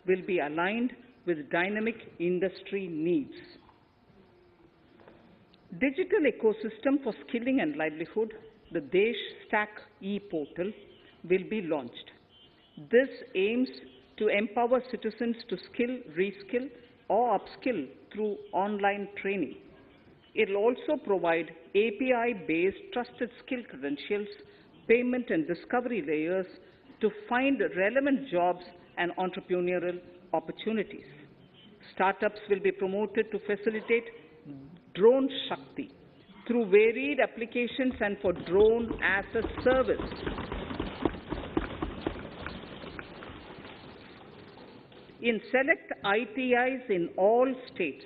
will be aligned with dynamic industry needs. Digital ecosystem for skilling and livelihood, the Desh Stack e-portal, will be launched. This aims to empower citizens to skill, reskill, or upskill through online training. It will also provide API-based trusted skill credentials, payment and discovery layers to find relevant jobs and entrepreneurial opportunities. Startups will be promoted to facilitate Drone Shakti through varied applications and for drone as a service. In select ITIs in all states,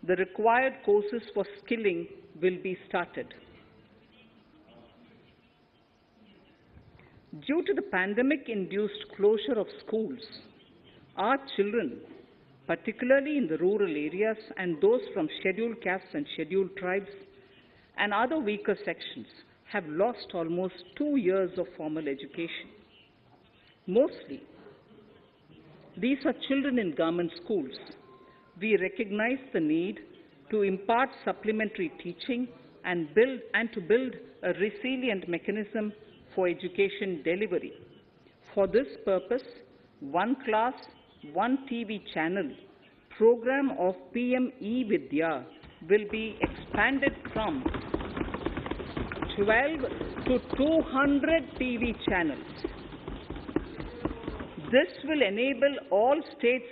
the required courses for skilling will be started. Due to the pandemic-induced closure of schools, our children, particularly in the rural areas and those from scheduled castes and scheduled tribes and other weaker sections, have lost almost 2 years of formal education. Mostly, these are children in government schools. We recognize the need to impart supplementary teaching and to build a resilient mechanism for education delivery. For this purpose, One Class, One TV channel program of PM E-Vidya will be expanded from 12 to 200 TV channels. This will enable all states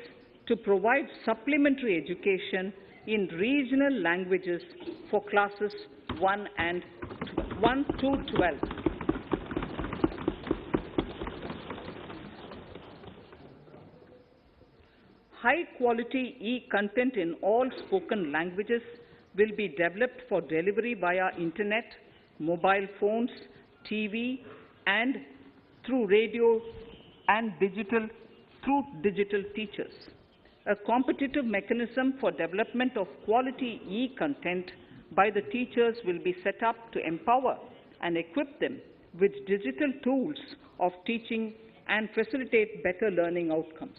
to provide supplementary education in regional languages for classes 1 to 12. High-quality e-content in all spoken languages will be developed for delivery via internet, mobile phones, TV, and through radio and through digital teachers. A competitive mechanism for development of quality e-content by the teachers will be set up to empower and equip them with digital tools of teaching and facilitate better learning outcomes.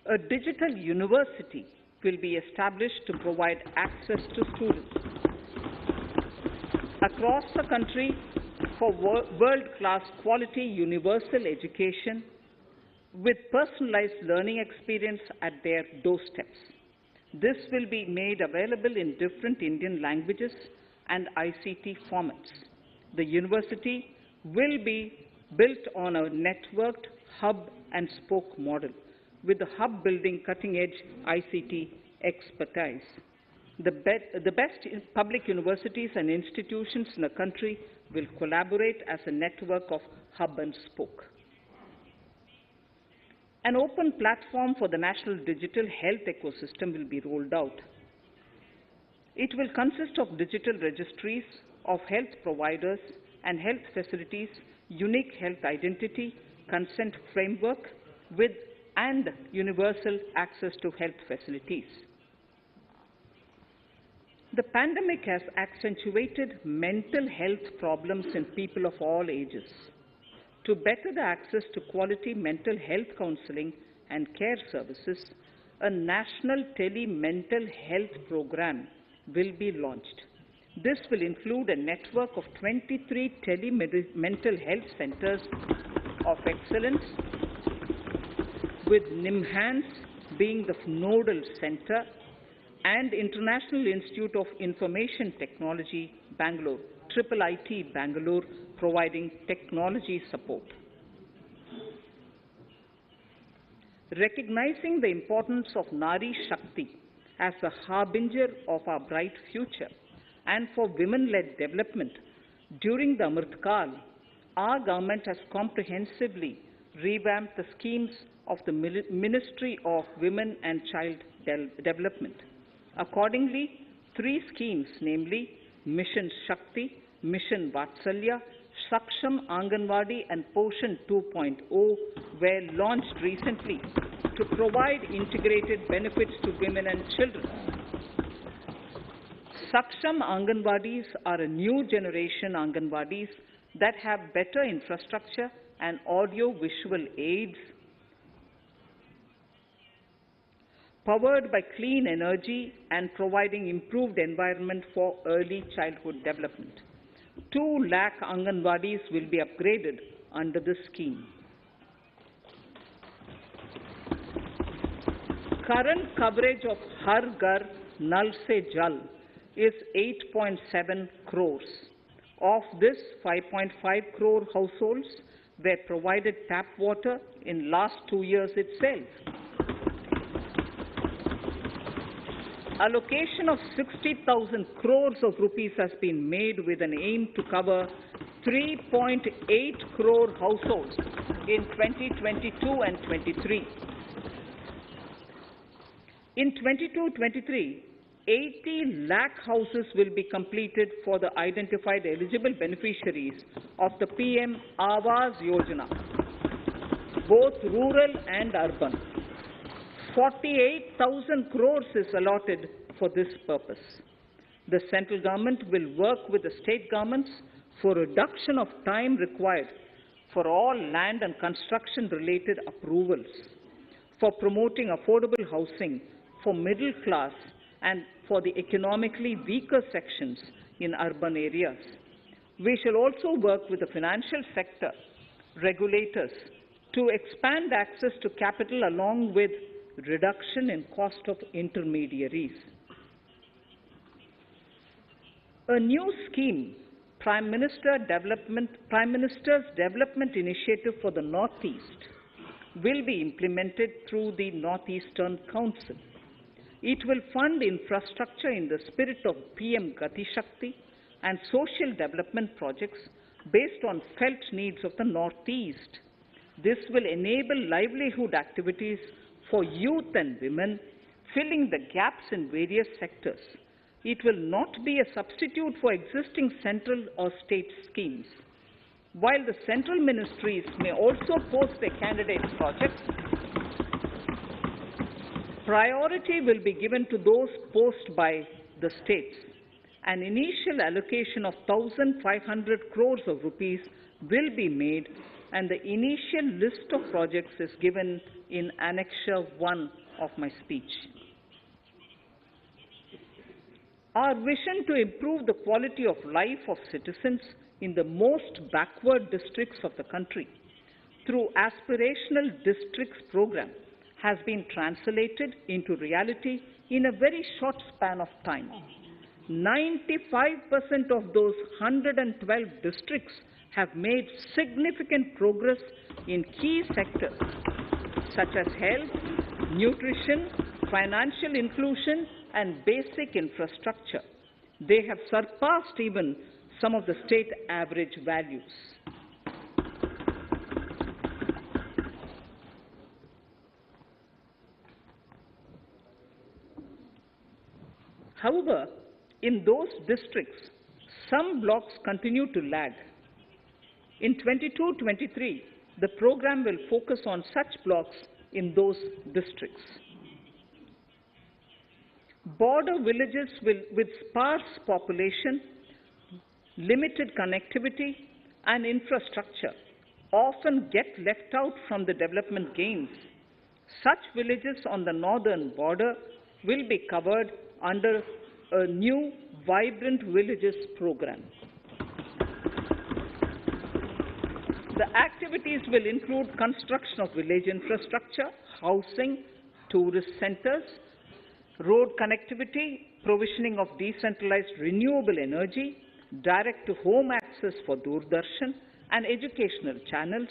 A digital university will be established to provide access to students across the country for world-class quality universal education with personalized learning experience at their doorsteps. This will be made available in different Indian languages and ICT formats. The university will be built on a networked hub and spoke model, with the hub building cutting-edge ICT expertise. The best public universities and institutions in the country will collaborate as a network of hub and spoke. An open platform for the national digital health ecosystem will be rolled out. It will consist of digital registries of health providers and health facilities, unique health identity, consent framework, and universal access to health facilities. The pandemic has accentuated mental health problems in people of all ages. To better the access to quality mental health counseling and care services, a national Tele mental health program will be launched. This will include a network of 23 Tele mental health centers of excellence, with NIMHANS being the nodal center, and International Institute of Information Technology, Bangalore, IIIT Bangalore, providing technology support. Recognizing the importance of Nari Shakti as a harbinger of our bright future and for women-led development, during the Amrit Kal, our government has comprehensively revamped the schemes of the Ministry of Women and Child Development. Accordingly, 3 schemes, namely Mission Shakti, Mission Vatsalya, Saksham Anganwadi and Poshan 2.0 were launched recently to provide integrated benefits to women and children. Saksham Anganwadis are a new generation Anganwadis that have better infrastructure and audio-visual aids powered by clean energy and providing improved environment for early childhood development. 2 lakh Anganwadis will be upgraded under this scheme. Current coverage of Har Ghar Nal Se Jal is 8.7 crores. Of this, 5.5 crore households were provided tap water in last 2 years itself. Allocation of 60,000 crores of rupees has been made with an aim to cover 3.8 crore households in 2022 and 23. In 22-23, 80 lakh houses will be completed for the identified eligible beneficiaries of the PM Awas Yojana, both rural and urban. 48,000 crores is allotted for this purpose. The central government will work with the state governments for reduction of time required for all land and construction-related approvals, for promoting affordable housing for middle class and for the economically weaker sections in urban areas. We shall also work with the financial sector, regulators, to expand access to capital along with reduction in cost of intermediaries. A new scheme, Prime Minister's Development Initiative for the Northeast, will be implemented through the Northeastern Council. It will fund infrastructure in the spirit of PM Gati Shakti and social development projects based on felt needs of the Northeast. This will enable livelihood activities for youth and women, filling the gaps in various sectors. It will not be a substitute for existing central or state schemes. While the central ministries may also post their candidate projects, priority will be given to those posted by the states. An initial allocation of 1,500 crores of rupees will be made, and the initial list of projects is given in Annexure 1 of my speech. Our vision to improve the quality of life of citizens in the most backward districts of the country through Aspirational Districts program has been translated into reality in a very short span of time. 95% of those 112 districts have made significant progress in key sectors such as health, nutrition, financial inclusion, and basic infrastructure. They have surpassed even some of the state average values. However, in those districts, some blocks continue to lag. In 22-23, the program will focus on such blocks in those districts. Border villages with sparse population, limited connectivity, and infrastructure often get left out from the development gains. Such villages on the northern border will be covered under a new Vibrant Villages program. The activities will include construction of village infrastructure, housing, tourist centers, road connectivity, provisioning of decentralized renewable energy, direct-to-home access for Doordarshan and educational channels,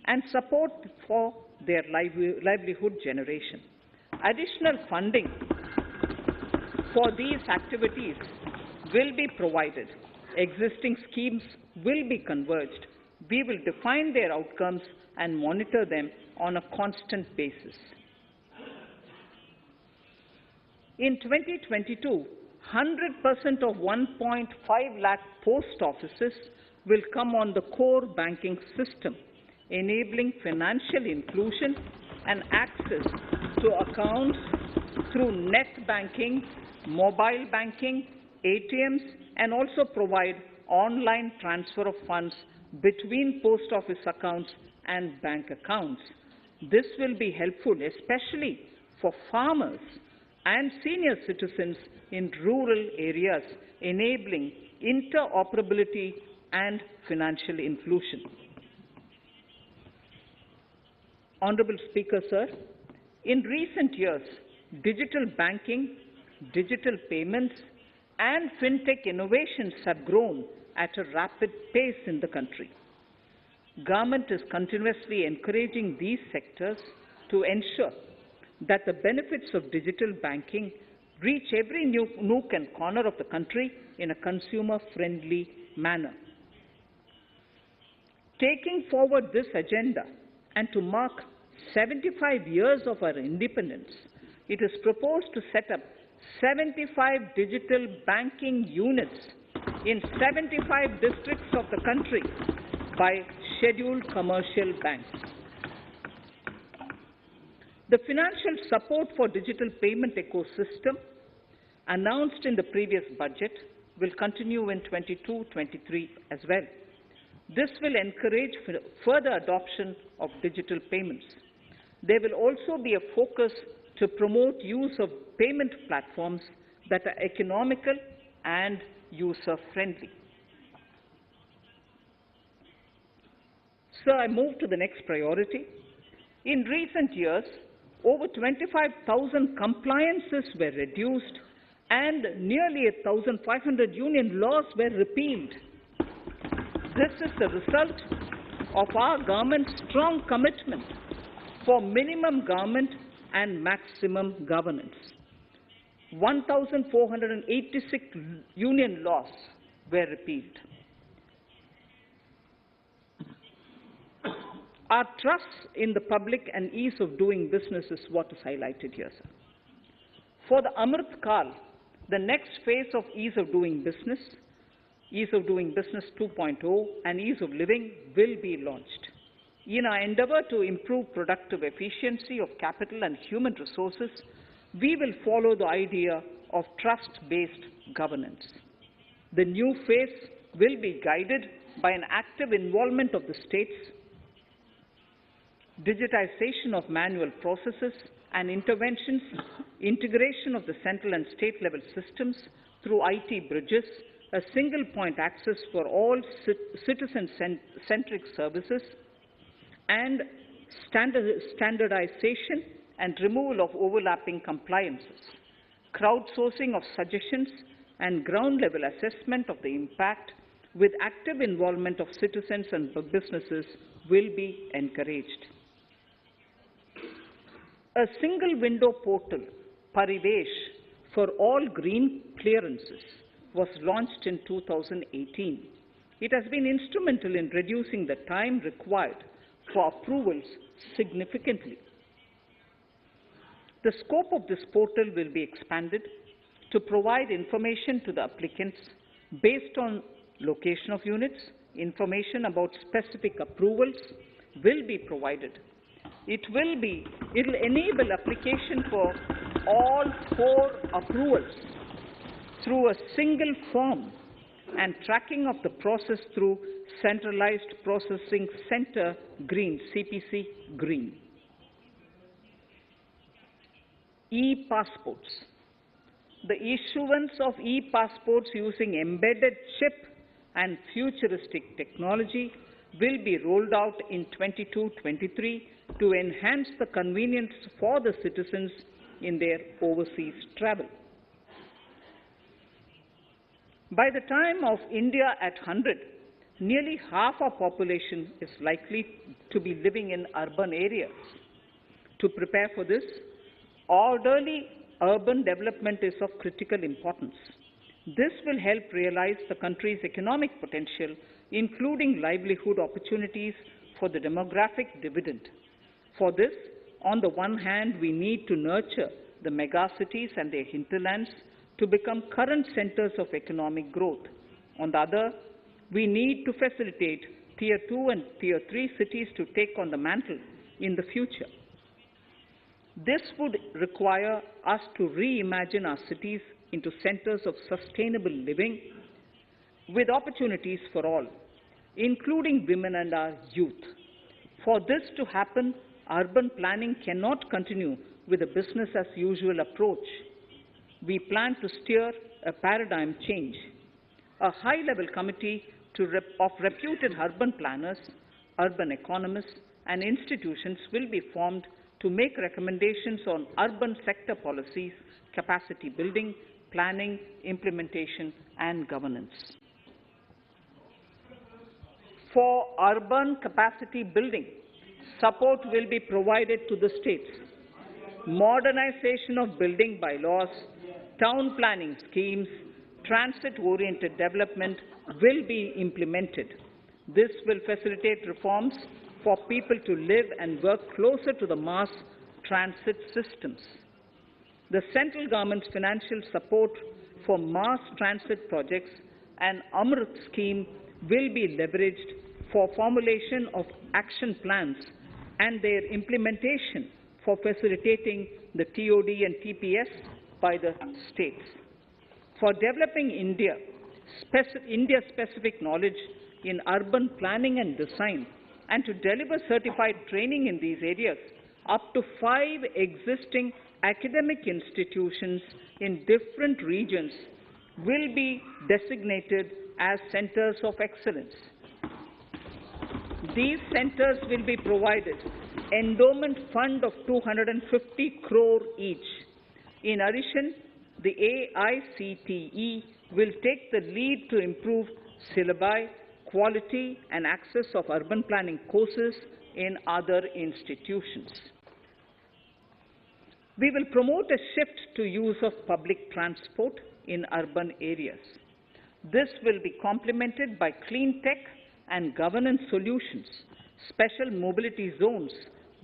and support for their livelihood generation. Additional funding for these activities will be provided. Existing schemes will be converged. We will define their outcomes and monitor them on a constant basis. In 2022, 100% of 1.5 lakh post offices will come on the core banking system, enabling financial inclusion and access to accounts through net banking, mobile banking, ATMs, and also provide online transfer of funds between post office accounts and bank accounts. This will be helpful, especially for farmers and senior citizens in rural areas, enabling interoperability and financial inclusion. Honorable Speaker, sir, in recent years, digital banking, digital payments, and fintech innovations have grown at a rapid pace in the country. Government is continuously encouraging these sectors to ensure that the benefits of digital banking reach every nook and corner of the country in a consumer-friendly manner. Taking forward this agenda and to mark 75 years of our independence, it is proposed to set up 75 digital banking units in 75 districts of the country by scheduled commercial banks. The financial support for digital payment ecosystem announced in the previous budget will continue in 22-23 as well. This will encourage further adoption of digital payments. There will also be a focus to promote use of payment platforms that are economical and user-friendly. Sir, I move to the next priority. In recent years, over 25,000 compliances were reduced and nearly 1,500 union laws were repealed. This is the result of our government's strong commitment for minimum government and maximum governance. 1,486 union laws were repealed. Our trust in the public and ease of doing business is what is highlighted here, sir. For the Amrit Kal, the next phase of ease of doing business 2.0 and ease of living will be launched. In our endeavor to improve productive efficiency of capital and human resources, we will follow the idea of trust-based governance. The new phase will be guided by an active involvement of the states, digitization of manual processes and interventions, integration of the central and state level systems through IT bridges, a single point access for all citizen-centric services, and standardization and removal of overlapping compliances. Crowdsourcing of suggestions and ground-level assessment of the impact with active involvement of citizens and businesses will be encouraged. A single window portal, Parivesh, for all green clearances was launched in 2018. It has been instrumental in reducing the time required for approvals significantly. The scope of this portal will be expanded to provide information to the applicants based on location of units. Information about specific approvals will be provided. It will enable application for all 4 approvals through a single form and tracking of the process through Centralized Processing Center Green, CPC Green. E-passports. The issuance of e-passports using embedded chip and futuristic technology will be rolled out in 22-23 to enhance the convenience for the citizens in their overseas travel. By the time of India at 100, nearly half our population is likely to be living in urban areas. To prepare for this, orderly urban development is of critical importance. This will help realize the country's economic potential, including livelihood opportunities for the demographic dividend. For this, on the one hand, we need to nurture the megacities and their hinterlands to become current centers of economic growth. On the other, we need to facilitate Tier 2 and Tier 3 cities to take on the mantle in the future. This would require us to reimagine our cities into centers of sustainable living with opportunities for all, including women and our youth. For this to happen, urban planning cannot continue with a business-as-usual approach. We plan to steer a paradigm change. A high-level committee of reputed urban planners, urban economists, and institutions will be formed to make recommendations on urban sector policies, capacity building, planning, implementation, and governance. For urban capacity building, support will be provided to the states. Modernization of building bylaws, town planning schemes, transit-oriented development will be implemented. This will facilitate reforms for people to live and work closer to the mass transit systems. The central government's financial support for mass transit projects and Amrit scheme will be leveraged for formulation of action plans and their implementation for facilitating the TOD and TPS by the states. For developing India-specific knowledge in urban planning and design, and to deliver certified training in these areas, up to 5 existing academic institutions in different regions will be designated as centers of excellence. These centers will be provided endowment fund of 250 crore each. In addition, the AICTE will take the lead to improve syllabi, quality and access of urban planning courses in other institutions. We will promote a shift to use of public transport in urban areas. This will be complemented by clean tech and governance solutions, special mobility zones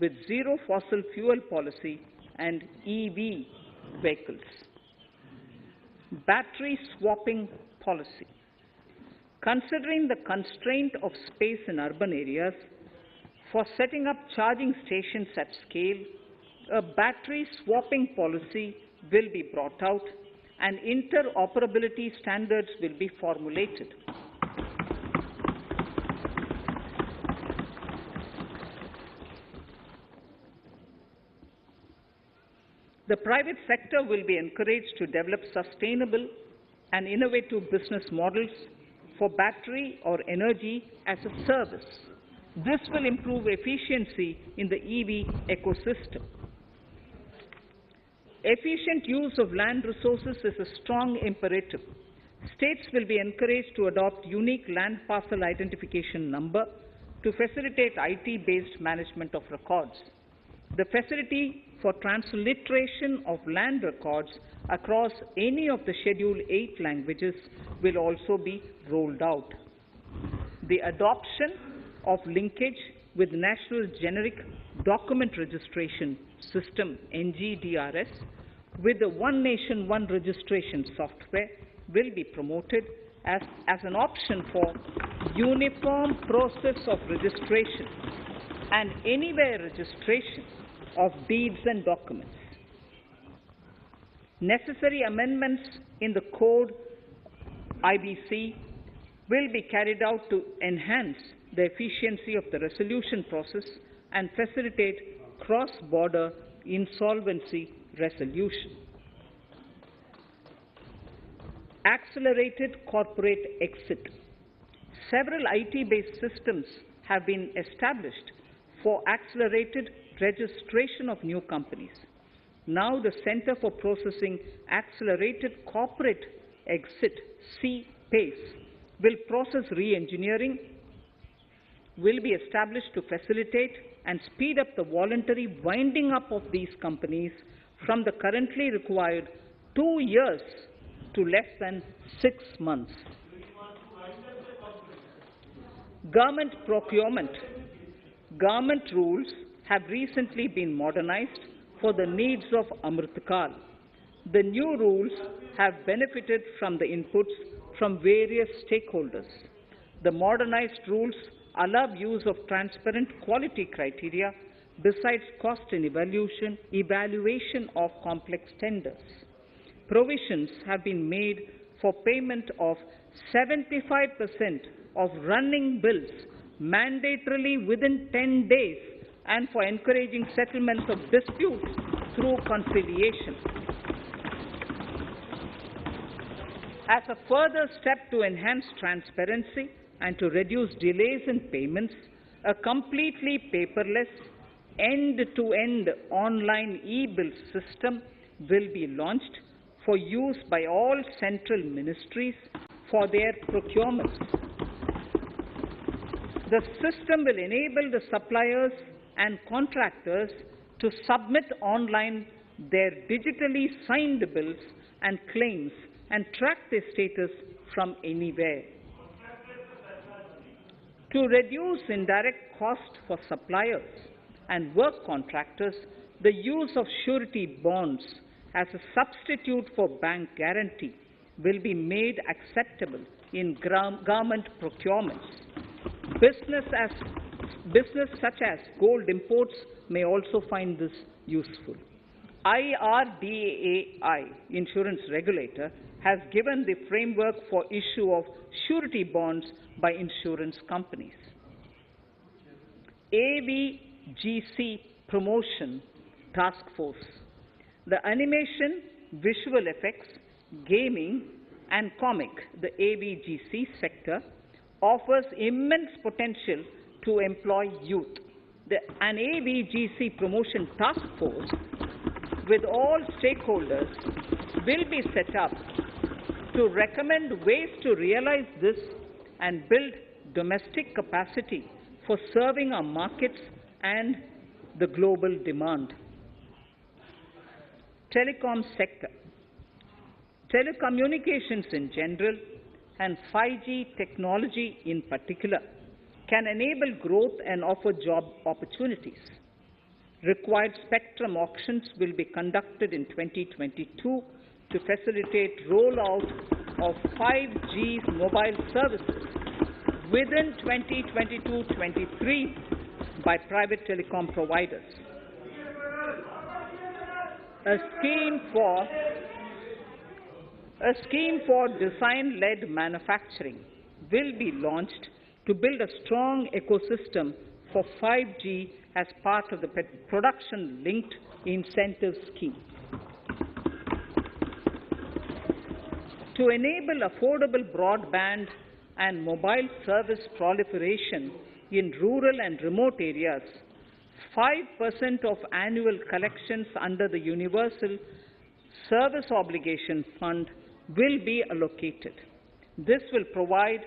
with zero fossil fuel policy and EV vehicles. Battery swapping policy. Considering the constraint of space in urban areas, for setting up charging stations at scale, a battery swapping policy will be brought out and interoperability standards will be formulated. The private sector will be encouraged to develop sustainable and innovative business models for battery or energy as a service. This will improve efficiency in the EV ecosystem. Efficient use of land resources is a strong imperative. States will be encouraged to adopt unique land parcel identification number to facilitate IT-based management of records. The facility for transliteration of land records across any of the Schedule 8 languages will also be rolled out. The adoption of linkage with National Generic Document Registration System, NGDRS, with the One Nation, One Registration software will be promoted as an option for uniform process of registration and anywhere registration of deeds and documents. Necessary amendments in the code IBC will be carried out to enhance the efficiency of the resolution process and facilitate cross-border insolvency resolution. Accelerated corporate exit. Several IT-based systems have been established for accelerated registration of new companies. Now the Center for Processing Accelerated Corporate Exit, CPACE, will process re-engineering, will be established to facilitate and speed up the voluntary winding up of these companies from the currently required 2 years to less than 6 months. Government procurement. Government rules have recently been modernized for the needs of Amritkal. The new rules have benefited from the inputs from various stakeholders. The modernized rules allow use of transparent quality criteria besides cost and evaluation of complex tenders. Provisions have been made for payment of 75% of running bills mandatorily within 10 days and for encouraging settlements of disputes through conciliation. As a further step to enhance transparency and to reduce delays in payments, a completely paperless, end-to-end online e-bill system will be launched for use by all central ministries for their procurements. The system will enable the suppliers and contractors to submit online their digitally signed bills and claims and track their status from anywhere. To reduce indirect cost for suppliers and work contractors, the use of surety bonds as a substitute for bank guarantee will be made acceptable in government procurements. Business such as gold imports may also find this useful. IRDAI, insurance regulator, has given the framework for issue of surety bonds by insurance companies. AVGC Promotion Task Force. The animation, visual effects, gaming, and comic, the AVGC sector, offers immense potential to employ youth. An AVGC Promotion Task Force with all stakeholders will be set up to recommend ways to realize this and build domestic capacity for serving our markets and the global demand. Telecom sector. Telecommunications in general and 5G technology in particular can enable growth and offer job opportunities. Required spectrum auctions will be conducted in 2022 to facilitate rollout of 5G mobile services within 2022-23 by private telecom providers. A scheme for design-led manufacturing will be launched to build a strong ecosystem for 5G as part of the production-linked incentive scheme. To enable affordable broadband and mobile service proliferation in rural and remote areas, 5% of annual collections under the Universal Service Obligation Fund will be allocated. This will promote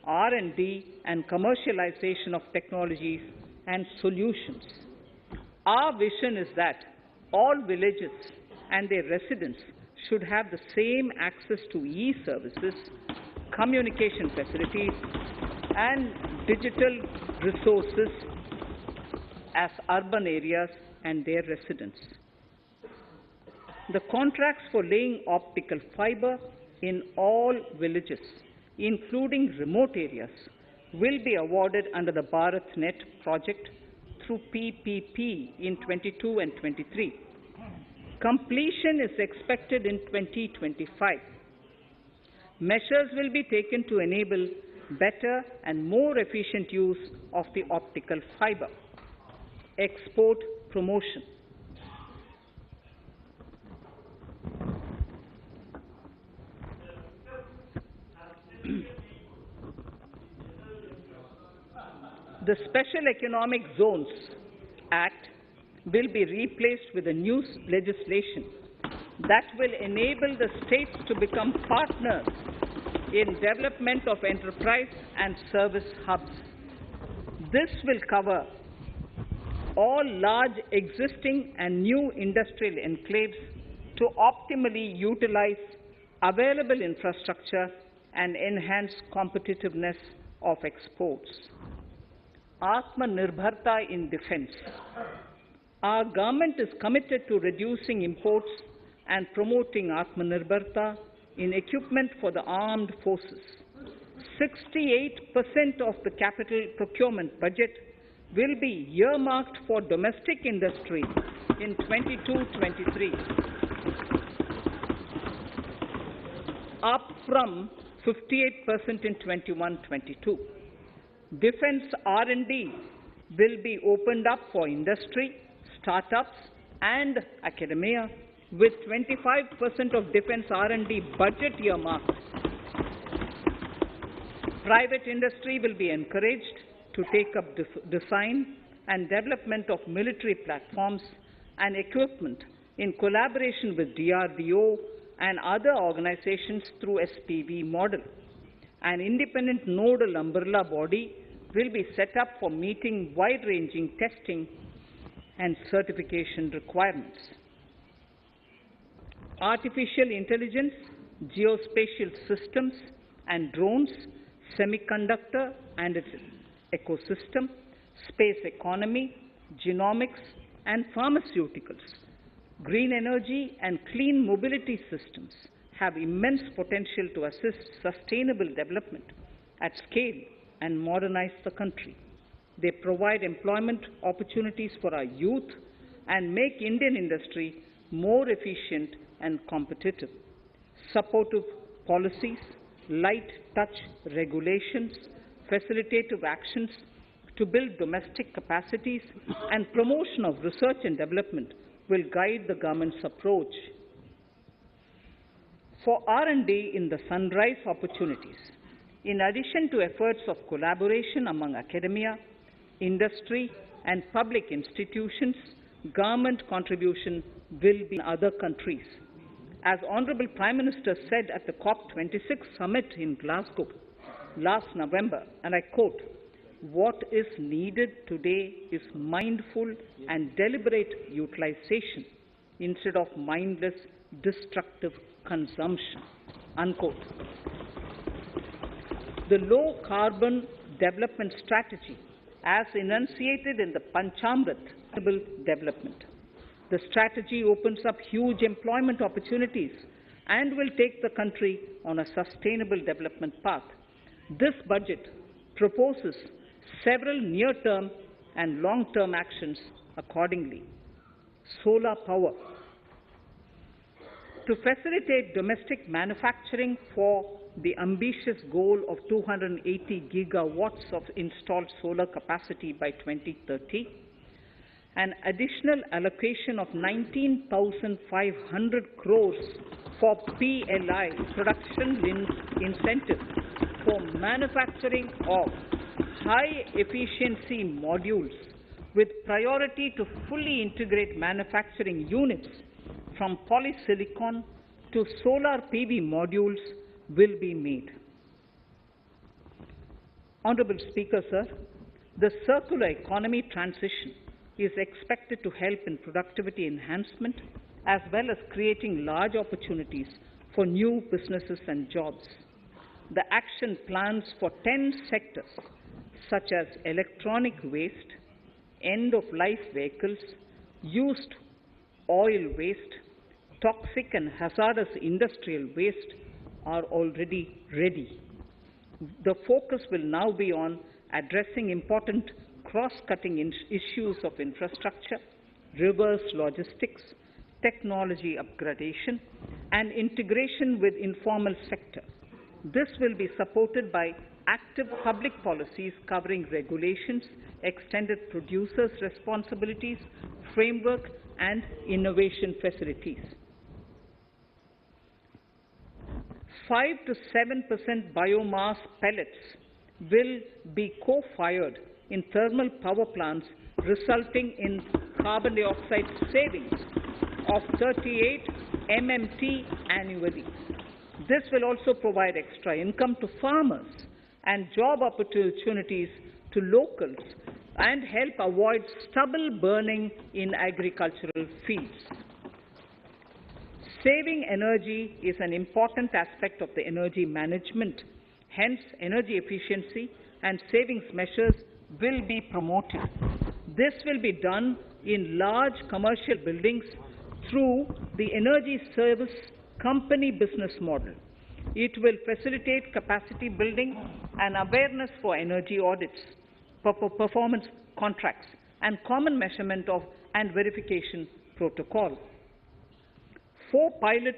R&D and commercialization of technologies and solutions. Our vision is that all villages and their residents should have the same access to e-services, communication facilities, and digital resources as urban areas and their residents. The contracts for laying optical fiber in all villages, including remote areas, will be awarded under the BharatNet project through PPP in 22 and 23. Completion is expected in 2025. Measures will be taken to enable better and more efficient use of the optical fiber. Export promotion. The Special Economic Zones Act will be replaced with a new legislation that will enable the states to become partners in development of enterprise and service hubs. This will cover all large existing and new industrial enclaves to optimally utilize available infrastructure and enhance competitiveness of exports. Atmanirbharta in defense. Our government is committed to reducing imports and promoting Atmanirbharta in equipment for the armed forces. 68% of the capital procurement budget will be earmarked for domestic industry in 22-23, up from 58% in 21-22. Defense R&D will be opened up for industry, startups and academia, with 25% of defense R&D budget earmarked. Private industry will be encouraged to take up design and development of military platforms and equipment in collaboration with DRDO and other organizations through SPV model. An independent nodal umbrella body will be set up for meeting wide-ranging testing and certification requirements. Artificial intelligence, geospatial systems and drones, semiconductor and its ecosystem, space economy, genomics and pharmaceuticals, green energy and clean mobility systems have immense potential to assist sustainable development at scale and modernize the country. They provide employment opportunities for our youth and make Indian industry more efficient and competitive. Supportive policies, light touch regulations, facilitative actions to build domestic capacities and promotion of research and development will guide the government's approach. For R&D in the sunrise opportunities, in addition to efforts of collaboration among academia, industry and public institutions, government contribution will be in other countries. As Honorable Prime Minister said at the COP26 summit in Glasgow last November, and I quote, "What is needed today is mindful and deliberate utilization instead of mindless, destructive consumption," unquote. The low-carbon development strategy, as enunciated in the Panchamrit, development. The strategy opens up huge employment opportunities and will take the country on a sustainable development path. This budget proposes several near-term and long-term actions accordingly. Solar power. To facilitate domestic manufacturing for the ambitious goal of 280 gigawatts of installed solar capacity by 2030, an additional allocation of 19,500 crores for PLI, production-linked incentives, for manufacturing of high-efficiency modules with priority to fully integrate manufacturing units from polysilicon to solar PV modules will be made. Honorable Speaker, sir, the circular economy transition is expected to help in productivity enhancement as well as creating large opportunities for new businesses and jobs. The action plans for 10 sectors such as electronic waste, end-of-life vehicles, used oil waste, toxic and hazardous industrial waste are already ready. The focus will now be on addressing important cross-cutting issues of infrastructure, reverse logistics, technology upgradation, and integration with informal sector. This will be supported by active public policies covering regulations, extended producers' responsibilities, framework, and innovation facilities. 5 to 7% biomass pellets will be co-fired in thermal power plants, resulting in carbon dioxide savings of 38 MMT annually. This will also provide extra income to farmers and job opportunities to locals and help avoid stubble burning in agricultural fields. Saving energy is an important aspect of the energy management. Hence, energy efficiency and savings measures will be promoted. This will be done in large commercial buildings through the energy service company business model. It will facilitate capacity building and awareness for energy audits, performance contracts, and common measurement of and verification protocol. 4 pilot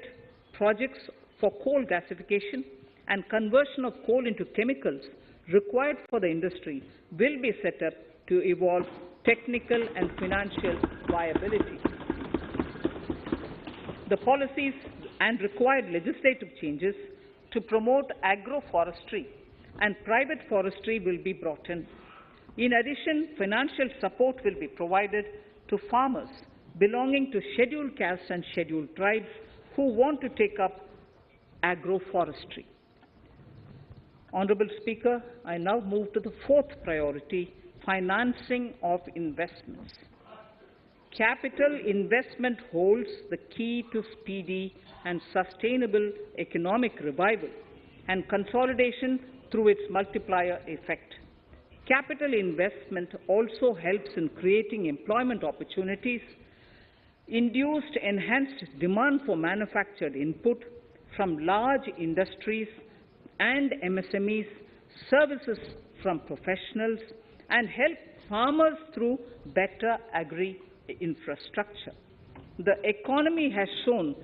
projects for coal gasification and conversion of coal into chemicals required for the industry will be set up to evolve technical and financial viability. The policies and required legislative changes to promote agroforestry and private forestry will be brought in. In addition, financial support will be provided to farmers belonging to scheduled castes and scheduled tribes who want to take up agroforestry. Honourable Speaker, I now move to the fourth priority, financing of investments. Capital investment holds the key to speedy and sustainable economic revival and consolidation through its multiplier effect. Capital investment also helps in creating employment opportunities, induced enhanced demand for manufactured input from large industries and MSMEs, services from professionals, and help farmers through better agri-infrastructure. The economy has shown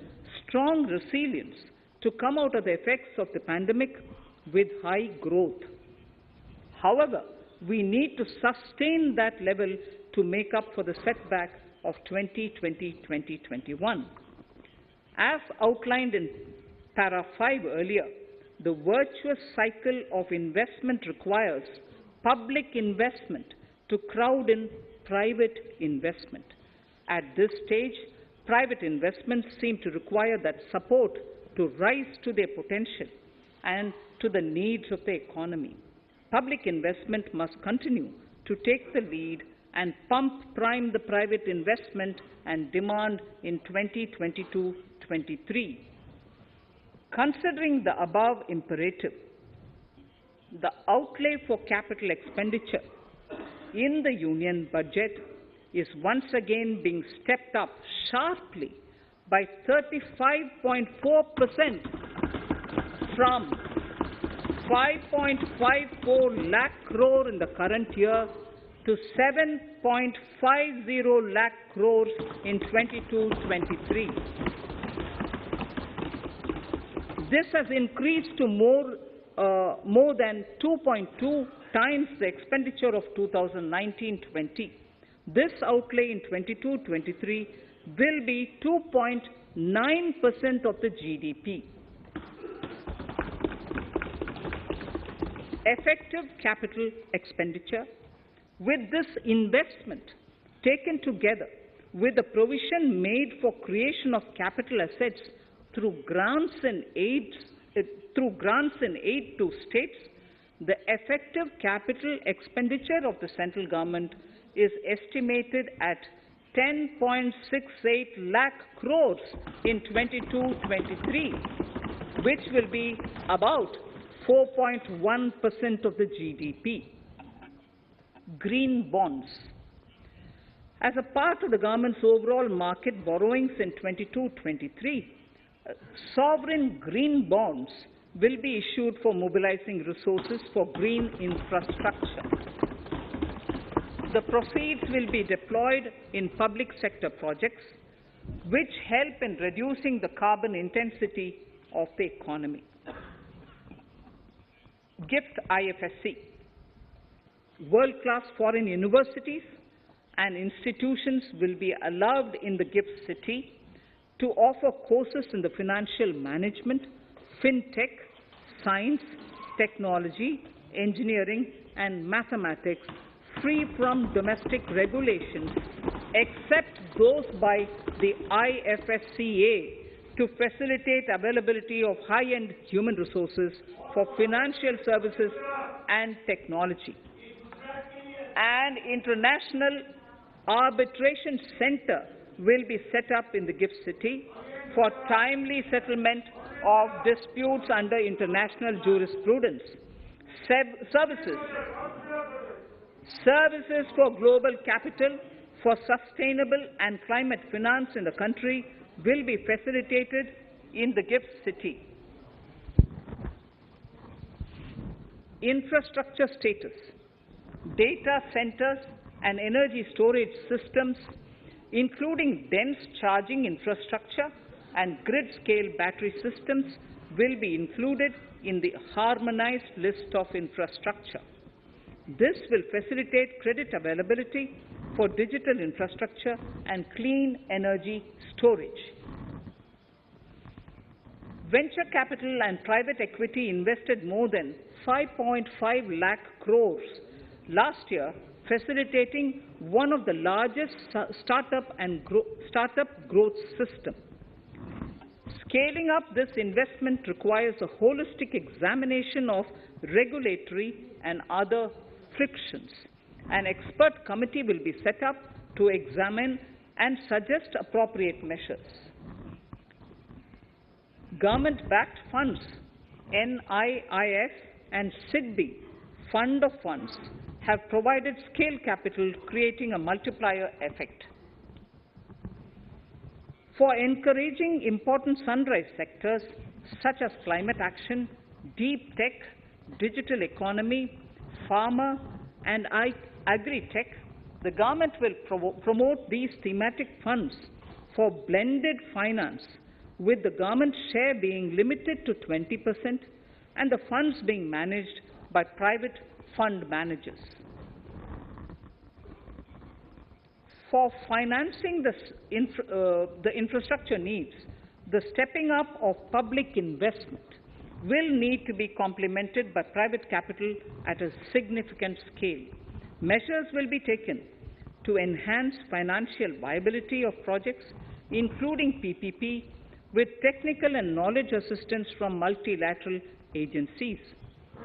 strong resilience to come out of the effects of the pandemic with high growth. However, we need to sustain that level to make up for the setback of 2020-2021. As outlined in para 5 earlier, the virtuous cycle of investment requires public investment to crowd in private investment. At this stage, private investments seem to require that support to rise to their potential and to the needs of the economy. Public investment must continue to take the lead and prime the private investment and demand in 2022-23. Considering the above imperative, the outlay for capital expenditure in the Union budget is once again being stepped up sharply by 35.4% from 5.54 lakh crore in the current year to 7.50 lakh crores in 22-23. This has increased to more than 2.2 times the expenditure of 2019-20. This outlay in 22-23 will be 2.9% of the GDP. Effective capital expenditure. With this investment taken together with the provision made for creation of capital assets through grants and aid to states, the effective capital expenditure of the central government is estimated at 10.68 lakh crores in 22-23, which will be about 4.1% of the GDP. Green bonds. As a part of the government's overall market borrowings in 22-23, sovereign green bonds will be issued for mobilizing resources for green infrastructure. The proceeds will be deployed in public sector projects which help in reducing the carbon intensity of the economy. GIFT IFSC. World-class foreign universities and institutions will be allowed in the GIFT city to offer courses in the financial management, fintech, science, technology, engineering, and mathematics free from domestic regulations, except those by the IFSCA to facilitate availability of high-end human resources for financial services and technology. An international arbitration center will be set up in the GIFT city for timely settlement of disputes under international jurisprudence. Services for global capital for sustainable and climate finance in the country will be facilitated in the GIFT city. Infrastructure status. Data centers and energy storage systems, including dense charging infrastructure and grid-scale battery systems, will be included in the harmonized list of infrastructure. This will facilitate credit availability for digital infrastructure and clean energy storage. Venture capital and private equity invested more than 5.5 lakh crores last year, facilitating one of the largest startup growth system. Scaling up this investment requires a holistic examination of regulatory and other frictions. An expert committee will be set up to examine and suggest appropriate measures. Government-backed funds, NIIF and SIDBI, Fund of Funds, have provided scale capital, creating a multiplier effect. For encouraging important sunrise sectors such as climate action, deep tech, digital economy, pharma, and agri-tech, the government will promote these thematic funds for blended finance, with the government share being limited to 20% and the funds being managed by private fund managers. For financing the infrastructure needs, the stepping up of public investment will need to be complemented by private capital at a significant scale. Measures will be taken to enhance financial viability of projects, including PPP, with technical and knowledge assistance from multilateral agencies.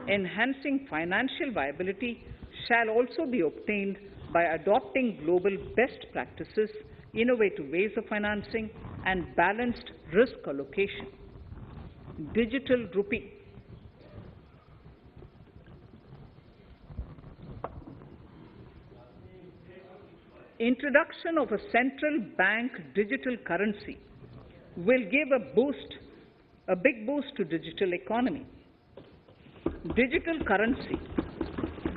Enhancing financial viability shall also be obtained by adopting global best practices, innovative ways of financing, and balanced risk allocation. Digital rupee. Introduction of a central bank digital currency will give a big boost to digital economy. Digital currency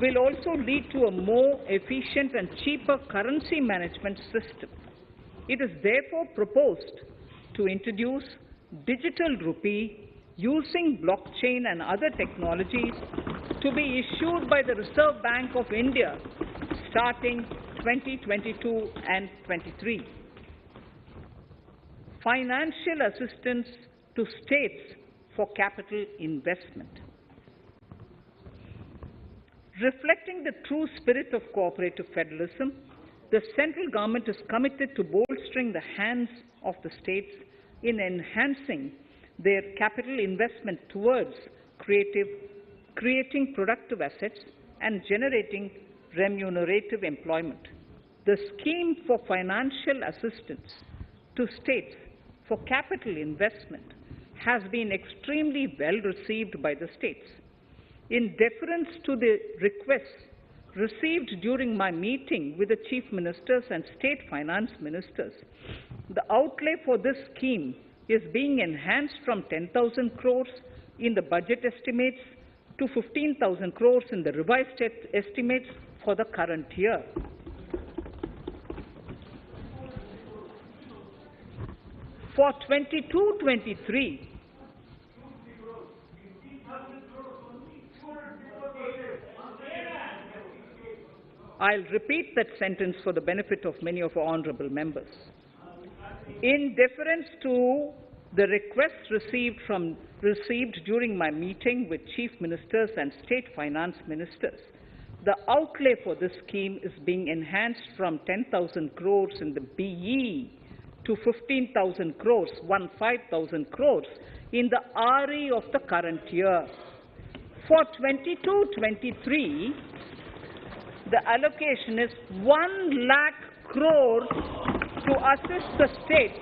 will also lead to a more efficient and cheaper currency management system. It is therefore proposed to introduce digital rupee using blockchain and other technologies to be issued by the Reserve Bank of India starting 2022 and 23. Financial assistance to states for capital investment. Reflecting the true spirit of cooperative federalism, the central government is committed to bolstering the hands of the states in enhancing their capital investment towards creating productive assets and generating remunerative employment. The scheme for financial assistance to states for capital investment has been extremely well received by the states. In deference to the requests received during my meeting with the chief ministers and state finance ministers, the outlay for this scheme is being enhanced from 10,000 crores in the budget estimates to 15,000 crores in the revised estimates for the current year. For 22-23, I'll repeat that sentence for the benefit of many of our honorable members. In deference to the requests received during my meeting with chief ministers and state finance ministers, the outlay for this scheme is being enhanced from 10,000 crores in the BE to 15,000 crores, 15,000 crores in the RE of the current year. For 22-23, the allocation is 1 lakh crores to assist the states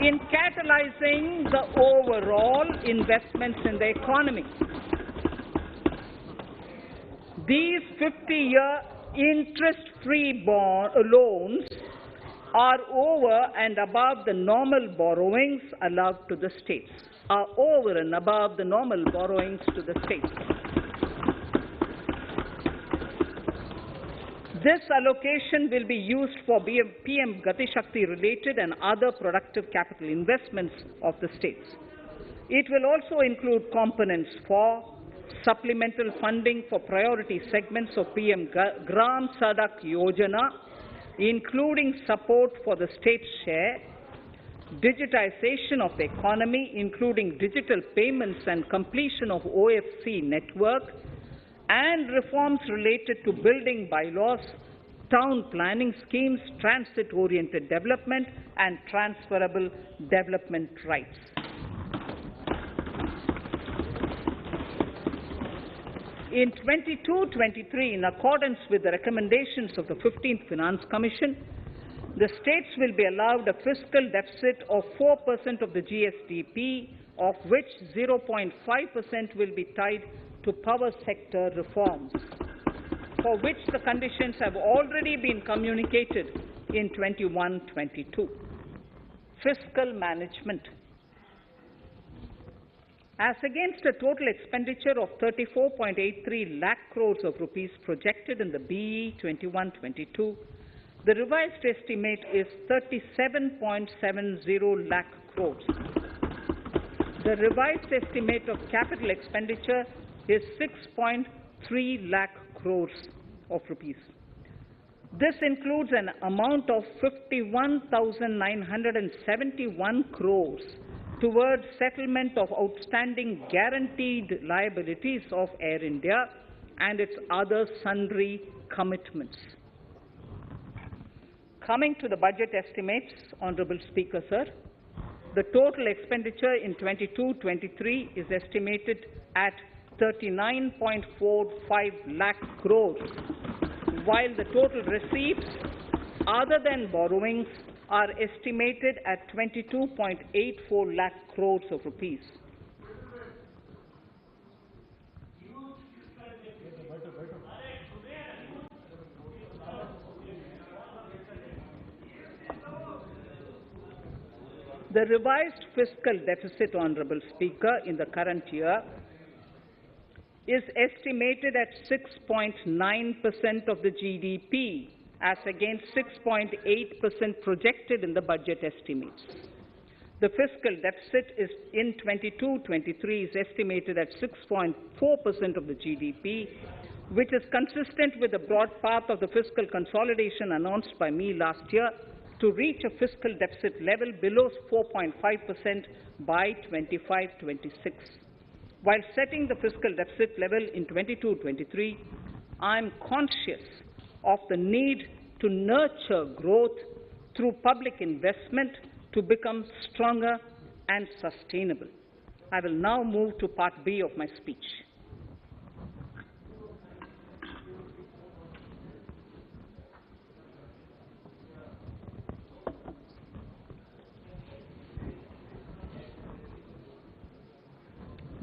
in catalyzing the overall investments in the economy. These 50-year interest-free loans are over and above the normal borrowings allowed to the states, This allocation will be used for PM Gati Shakti related and other productive capital investments of the states. It will also include components for supplemental funding for priority segments of PM Gram Sadak Yojana, including support for the state share, digitization of the economy, including digital payments and completion of OFC network, and reforms related to building bylaws, town planning schemes, transit-oriented development, and transferable development rights. In 22-23, in accordance with the recommendations of the 15th Finance Commission, the states will be allowed a fiscal deficit of 4% of the GSDP, of which 0.5% will be tied to power sector reforms, for which the conditions have already been communicated in 21-22. Fiscal management. As against a total expenditure of 34.83 lakh crores of rupees projected in the BE 21-22, the revised estimate is 37.70 lakh crores. The revised estimate of capital expenditure is 6.3 lakh crores of rupees. This includes an amount of 51,971 crores towards settlement of outstanding guaranteed liabilities of Air India and its other sundry commitments. Coming to the budget estimates, Honourable Speaker, sir, the total expenditure in 22-23 is estimated at 39.45 lakh crores, while the total receipts other than borrowings are estimated at 22.84 lakh crores of rupees. The revised fiscal deficit, Honourable Speaker, in the current year is estimated at 6.9% of the GDP, as against 6.8% projected in the budget estimates. The fiscal deficit is in 22-23 is estimated at 6.4% of the GDP, which is consistent with the broad path of the fiscal consolidation announced by me last year to reach a fiscal deficit level below 4.5% by 25-26. While setting the fiscal deficit level in 22-23, I am conscious of the need to nurture growth through public investment to become stronger and sustainable. I will now move to Part B of my speech.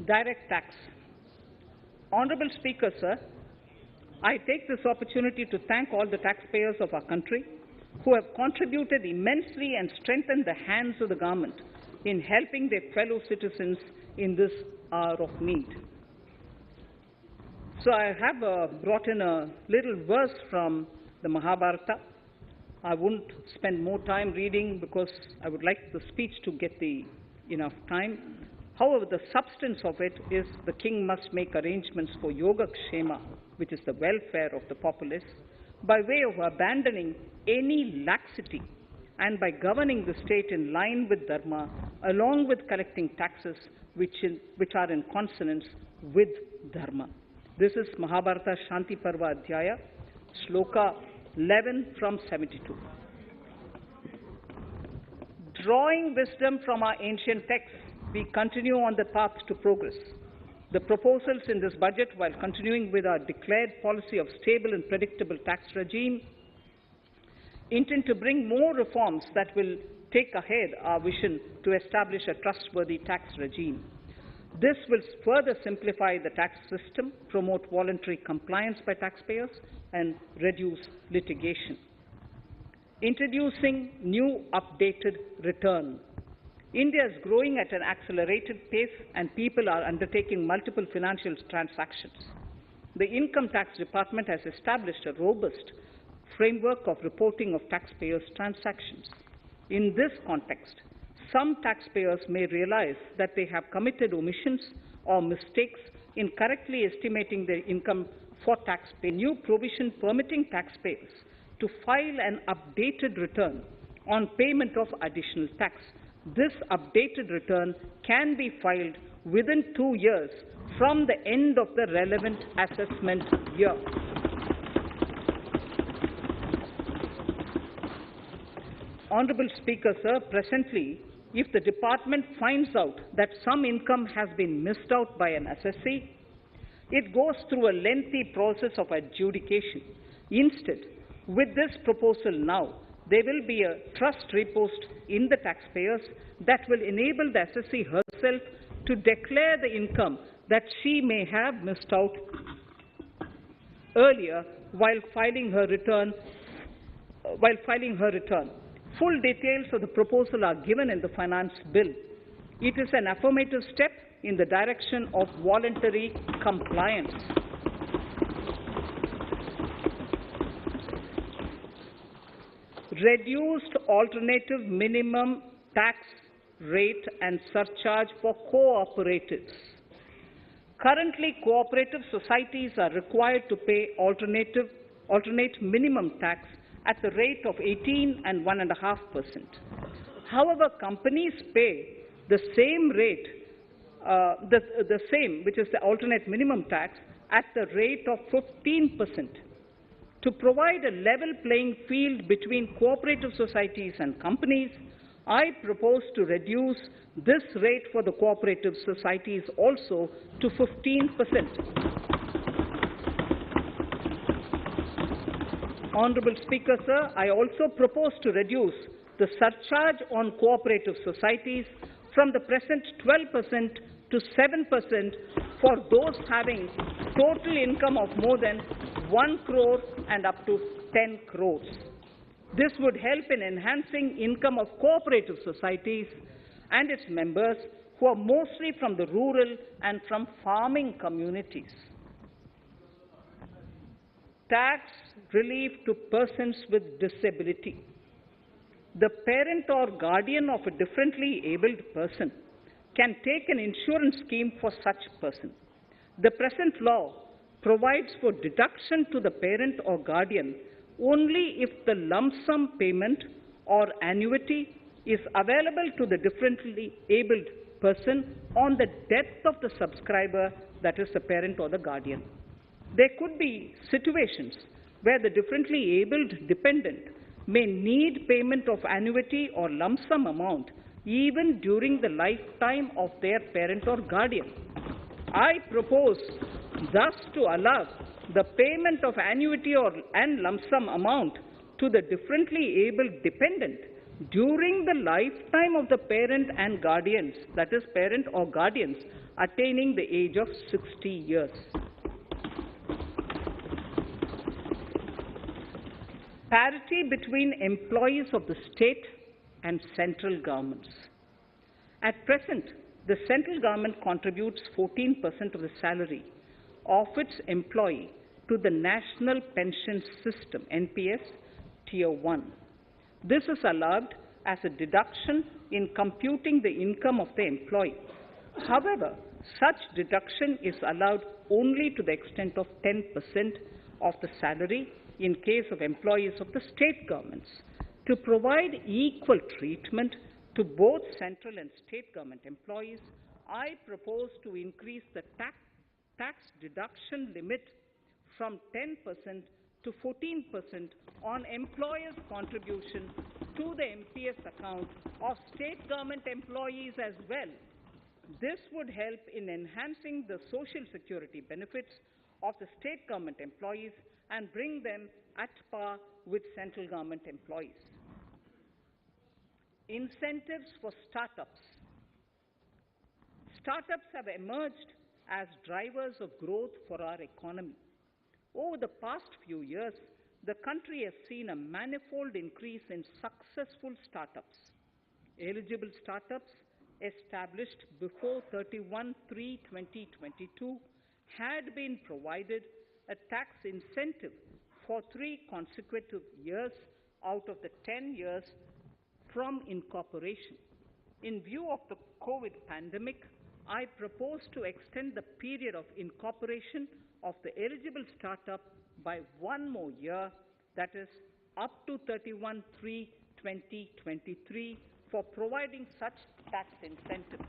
Direct tax. Honourable Speaker, sir, I take this opportunity to thank all the taxpayers of our country who have contributed immensely and strengthened the hands of the government in helping their fellow citizens in this hour of need. So I have brought in a little verse from the Mahabharata. I won't spend more time reading because I would like the speech to get enough time. However, the substance of it is the king must make arrangements for yoga kshema, which is the welfare of the populace, by way of abandoning any laxity and by governing the state in line with dharma, along with collecting taxes which are in consonance with dharma. This is Mahabharata Shanti Parva Adhyaya, Shloka 11 from 72. Drawing wisdom from our ancient texts, we continue on the path to progress. The proposals in this budget, while continuing with our declared policy of stable and predictable tax regime, intend to bring more reforms that will take ahead our vision to establish a trustworthy tax regime. This will further simplify the tax system, promote voluntary compliance by taxpayers, and reduce litigation. Introducing new updated return. India is growing at an accelerated pace and people are undertaking multiple financial transactions. The Income Tax Department has established a robust framework of reporting of taxpayers' transactions. In this context, some taxpayers may realize that they have committed omissions or mistakes in correctly estimating their income for taxpayers. New provision permitting taxpayers to file an updated return on payment of additional tax. This updated return can be filed within 2 years from the end of the relevant assessment year. Honourable Speaker, sir, presently, if the department finds out that some income has been missed out by an assessee, it goes through a lengthy process of adjudication. Instead, with this proposal now, there will be a trust repost in the taxpayers that will enable the assessee herself to declare the income that she may have missed out earlier while filing her return. Full details of the proposal are given in the finance bill. It is an affirmative step in the direction of voluntary compliance. Reduced alternative minimum tax rate and surcharge for cooperatives. Currently, cooperative societies are required to pay alternate minimum tax at the rate of 18 and 1.5%. However, companies pay the same rate, which is the alternate minimum tax, at the rate of 15%. To provide a level playing field between cooperative societies and companies, I propose to reduce this rate for the cooperative societies also to 15%. Honourable Speaker, sir, I also propose to reduce the surcharge on cooperative societies from the present 12% to 7% for those having total income of more than 1 crore and up to 10 crores. This would help in enhancing income of cooperative societies and its members who are mostly from the rural and from farming communities. Tax relief to persons with disability. The parent or guardian of a differently abled person can take an insurance scheme for such person. The present law provides for deduction to the parent or guardian only if the lump sum payment or annuity is available to the differently abled person on the death of the subscriber, that is the parent or the guardian. There could be situations where the differently abled dependent may need payment of annuity or lump sum amount even during the lifetime of their parent or guardian. I propose thus to allow the payment of annuity and lump sum amount to the differently abled dependent during the lifetime of the parent and guardians, that is parent or guardians, attaining the age of 60 years. Parity between employees of the state and central governments. At present, the central government contributes 14% of the salary of its employee to the National Pension System, NPS, Tier 1. This is allowed as a deduction in computing the income of the employee. However, such deduction is allowed only to the extent of 10% of the salary in case of employees of the state governments. To provide equal treatment to both central and state government employees, I propose to increase the tax deduction limit from 10% to 14% on employers' contribution to the MPS account of state government employees as well. This would help in enhancing the social security benefits of the state government employees and bring them at par with central government employees. Incentives for startups. Startups have emerged as drivers of growth for our economy. Over the past few years, the country has seen a manifold increase in successful startups. Eligible startups established before 31/3/2022 had been provided a tax incentive for 3 consecutive years out of the 10 years from incorporation. In view of the COVID pandemic, I propose to extend the period of incorporation of the eligible startup by 1 more year, that is, up to 31/3/2023, for providing such tax incentives.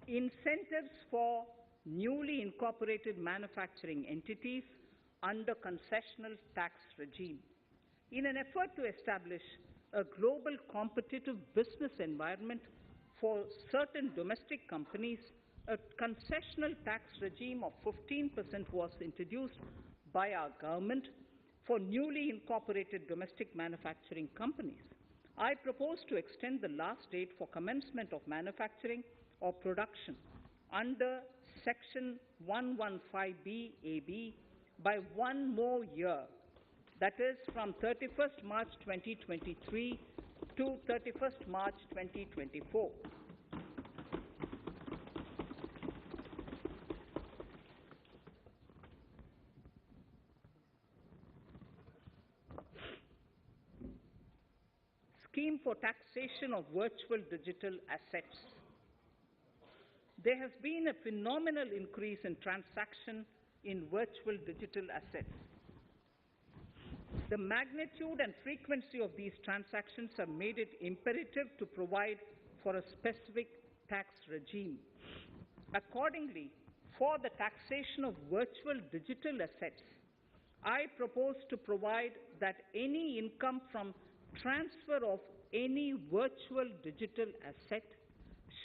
Incentives for newly incorporated manufacturing entities under concessional tax regime. In an effort to establish a global competitive business environment for certain domestic companies, a concessional tax regime of 15% was introduced by our government for newly incorporated domestic manufacturing companies. I propose to extend the last date for commencement of manufacturing or production under Section 115B AB by 1 more year, that is from 31st March 2023 to 31st March 2024. Scheme for taxation of virtual digital assets. There has been a phenomenal increase in transaction in virtual digital assets. The magnitude and frequency of these transactions have made it imperative to provide for a specific tax regime. Accordingly, for the taxation of virtual digital assets, I propose to provide that any income from transfer of any virtual digital asset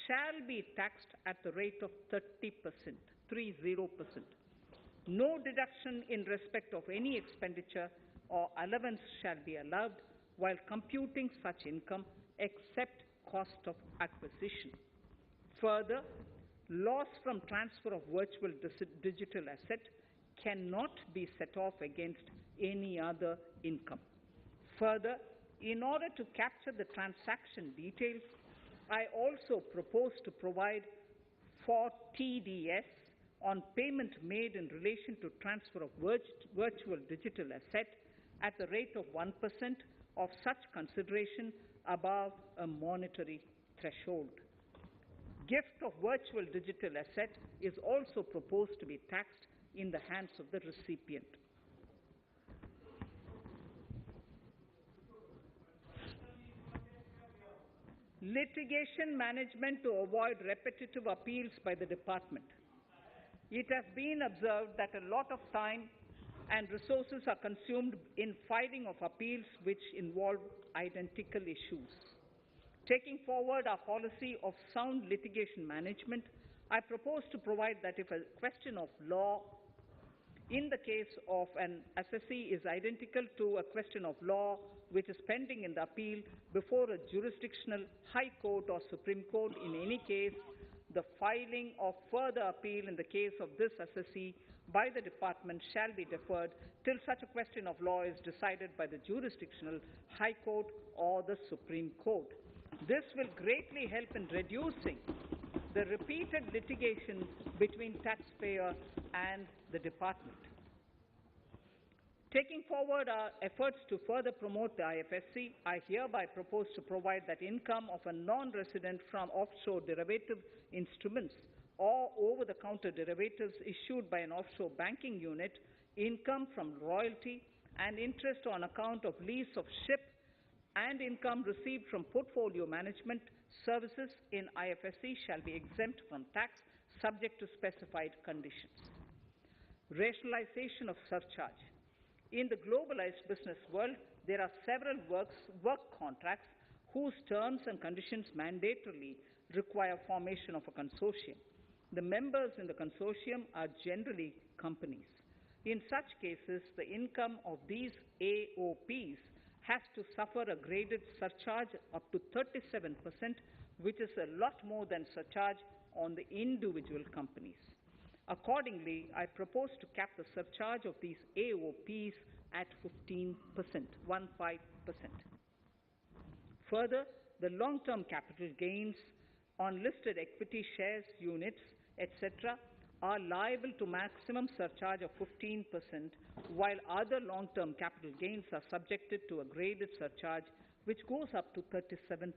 shall be taxed at the rate of 30%, 30%. No deduction in respect of any expenditure or allowance shall be allowed while computing such income except cost of acquisition. Further, loss from transfer of virtual digital asset cannot be set off against any other income. Further, in order to capture the transaction details, I also propose to provide for TDS on payment made in relation to transfer of virtual digital asset at the rate of 1% of such consideration above a monetary threshold. Gift of virtual digital asset is also proposed to be taxed in the hands of the recipient. Litigation management to avoid repetitive appeals by the department. It has been observed that a lot of time and resources are consumed in filing of appeals which involve identical issues. Taking forward our policy of sound litigation management, I propose to provide that if a question of law in the case of an assessee is identical to a question of law which is pending in the appeal before a jurisdictional high court or Supreme Court, in any case, the filing of further appeal in the case of this assessee by the department shall be deferred till such a question of law is decided by the jurisdictional high court or the Supreme Court. This will greatly help in reducing the repeated litigation between taxpayer and the department. Taking forward our efforts to further promote the IFSC, I hereby propose to provide that income of a non-resident from offshore derivative instruments or over-the-counter derivatives issued by an offshore banking unit, income from royalty and interest on account of lease of ship, and income received from portfolio management services in IFSC shall be exempt from tax subject to specified conditions. Rationalization of surcharge. In the globalized business world, there are several work contracts whose terms and conditions mandatorily require formation of a consortium. The members in the consortium are generally companies. In such cases, the income of these AOPs has to suffer a graded surcharge up to 37%, which is a lot more than surcharge on the individual companies. Accordingly, I propose to cap the surcharge of these AOPs at 15%, 15%. Further, the long-term capital gains on listed equity shares, units, etc., are liable to maximum surcharge of 15%, while other long-term capital gains are subjected to a graded surcharge which goes up to 37%.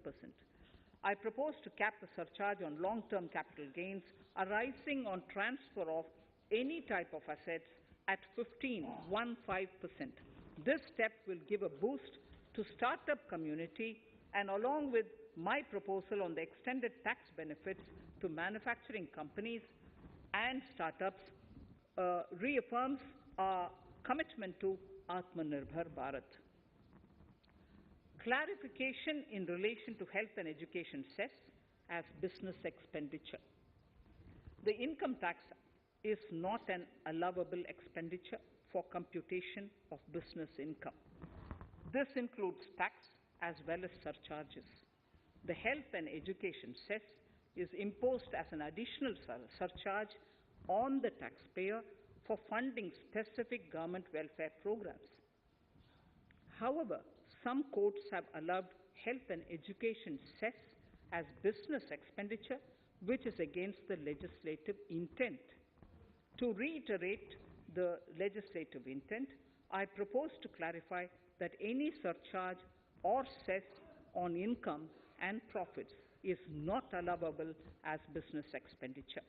I propose to cap the surcharge on long-term capital gains arising on transfer of any type of assets at 15%. This step will give a boost to startup community, and along with my proposal on the extended tax benefits to manufacturing companies and startups, reaffirms our commitment to Atmanirbhar Bharat. Clarification in relation to health and education cess as business expenditure. The income tax is not an allowable expenditure for computation of business income. This includes tax as well as surcharges. The health and education cess is imposed as an additional surcharge on the taxpayer for funding specific government welfare programs. However, some courts have allowed health and education cess as business expenditure, which is against the legislative intent. To reiterate the legislative intent, I propose to clarify that any surcharge or cess on income and profits is not allowable as business expenditure.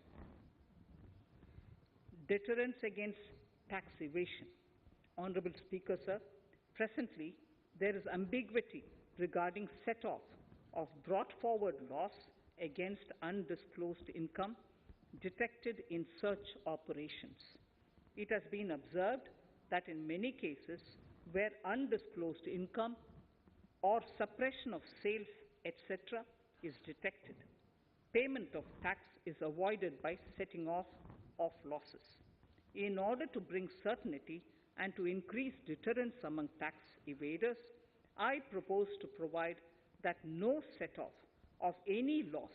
Deterrence against tax evasion. Honorable Speaker, sir, presently there is ambiguity regarding set-off of brought forward loss against undisclosed income detected in search operations. It has been observed that in many cases where undisclosed income or suppression of sales, etc., is detected, payment of tax is avoided by setting off of losses. In order to bring certainty and to increase deterrence among tax evaders, I propose to provide that no set-off of any loss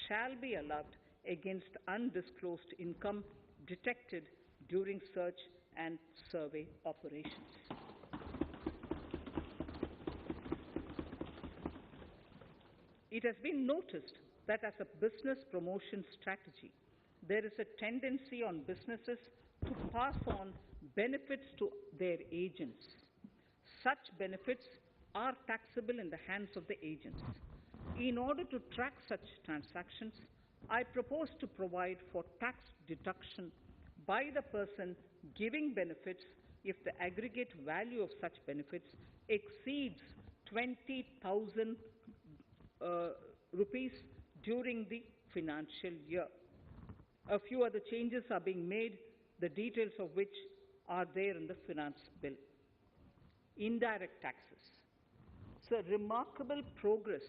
shall be allowed against undisclosed income detected during search and survey operations. It has been noticed that as a business promotion strategy, there is a tendency on businesses to pass on benefits to their agents. Such benefits are taxable in the hands of the agents. In order to track such transactions, I propose to provide for tax deduction by the person giving benefits if the aggregate value of such benefits exceeds 20,000 rupees during the financial year. A few other changes are being made, the details of which are there in the finance bill. Indirect taxes. So remarkable progress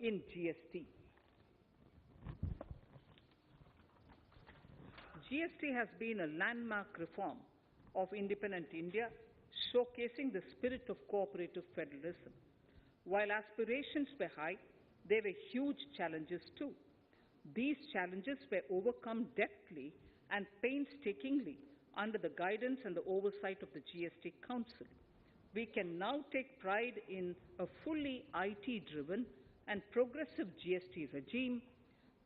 in GST. GST has been a landmark reform of independent India, showcasing the spirit of cooperative federalism. While aspirations were high, there were huge challenges too. These challenges were overcome deftly and painstakingly under the guidance and the oversight of the GST Council. We can now take pride in a fully IT-driven and progressive GST regime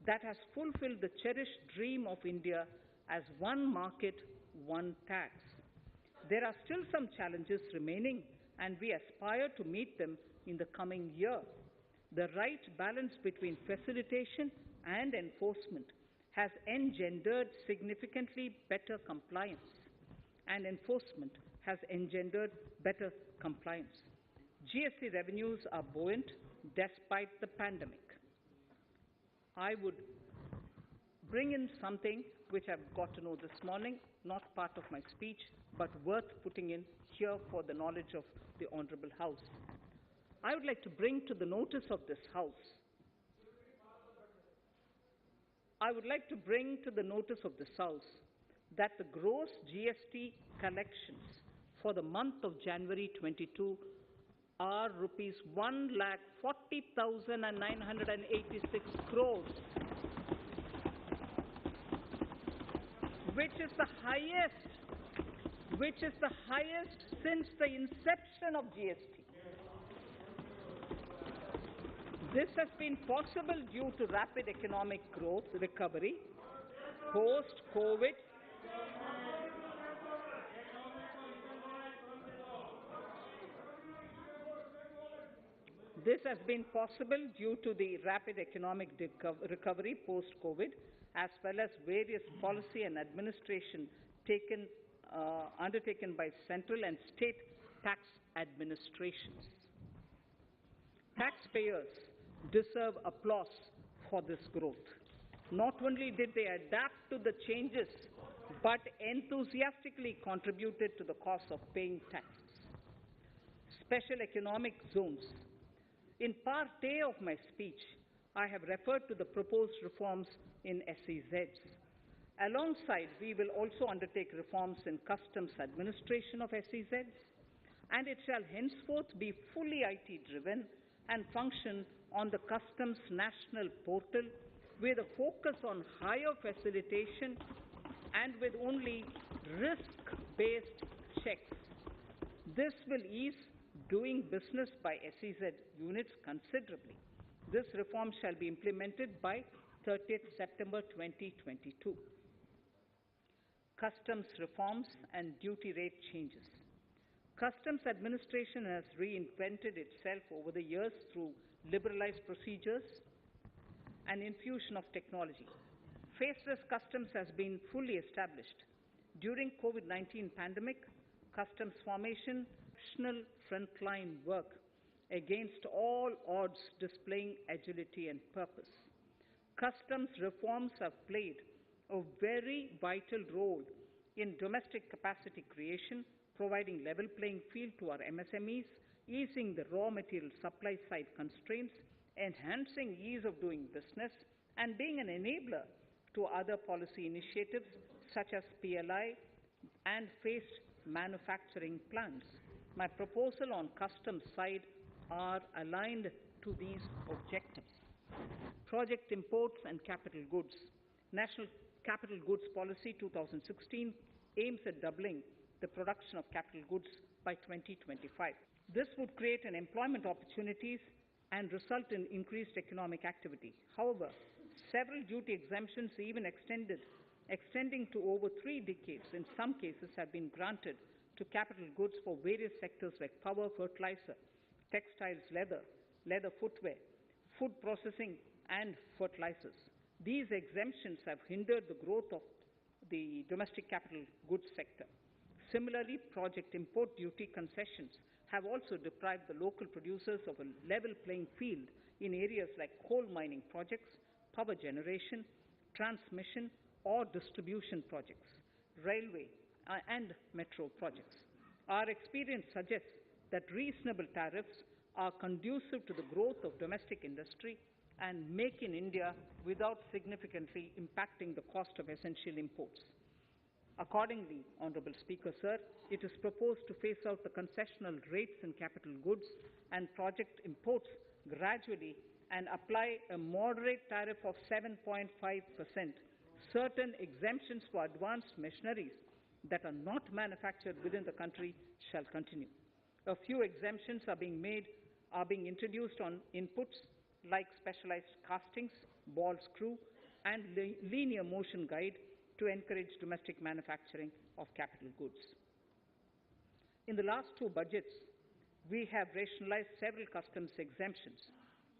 that has fulfilled the cherished dream of India as one market, one tax. There are still some challenges remaining, and we aspire to meet them in the coming year. The right balance between facilitation and enforcement has engendered significantly better compliance, and enforcement has engendered better compliance. GST revenues are buoyant despite the pandemic. I would bring in something which I've got to know this morning, not part of my speech, but worth putting in here for the knowledge of the Honorable House. I would like to bring to the notice of this House that the gross GST collections for the month of January 22 are rupees 1,40,986 crores, which is the highest since the inception of GST. This has been possible due to rapid economic growth, recovery, post-COVID, This has been possible due to the rapid economic recovery post-COVID, as well as various policy and administration undertaken by central and state tax administrations. Taxpayers deserve applause for this growth. Not only did they adapt to the changes, but enthusiastically contributed to the cost of paying taxes. Special economic zones. In part A of my speech, I have referred to the proposed reforms in SEZs. Alongside, we will also undertake reforms in customs administration of SEZs, and it shall henceforth be fully IT-driven and function on the customs national portal with a focus on higher facilitation and with only risk-based checks. This will ease doing business by SEZ units considerably. This reform shall be implemented by 30th September 2022. Customs reforms and duty rate changes. Customs administration has reinvented itself over the years through liberalized procedures and infusion of technology. Faceless customs has been fully established. During COVID-19 pandemic, customs formation, national frontline work against all odds, displaying agility and purpose. Customs reforms have played a very vital role in domestic capacity creation, providing level playing field to our MSMEs, easing the raw material supply side constraints, enhancing ease of doing business, and being an enabler to other policy initiatives such as PLI and phased manufacturing plans. My proposal on customs side are aligned to these objectives. Project imports and capital goods. National Capital Goods Policy 2016 aims at doubling the production of capital goods by 2025. This would create an employment opportunities and result in increased economic activity. However, several duty exemptions, even extending to over 3 decades, in some cases have been granted to capital goods for various sectors like power, fertilizer, textiles, leather footwear, food processing, and fertilizers. These exemptions have hindered the growth of the domestic capital goods sector. Similarly, project import duty concessions have also deprived the local producers of a level playing field in areas like coal mining projects, power generation, transmission or distribution projects, railway and metro projects. Our experience suggests that reasonable tariffs are conducive to the growth of domestic industry and make in India without significantly impacting the cost of essential imports. Accordingly, Honourable Speaker, Sir, it is proposed to phase out the concessional rates in capital goods and project imports gradually and apply a moderate tariff of 7.5%. Certain exemptions for advanced machineries that are not manufactured within the country shall continue. A few exemptions are being introduced on inputs like specialized castings, ball screw, and linear motion guide to encourage domestic manufacturing of capital goods. In the last 2 budgets, we have rationalized several customs exemptions.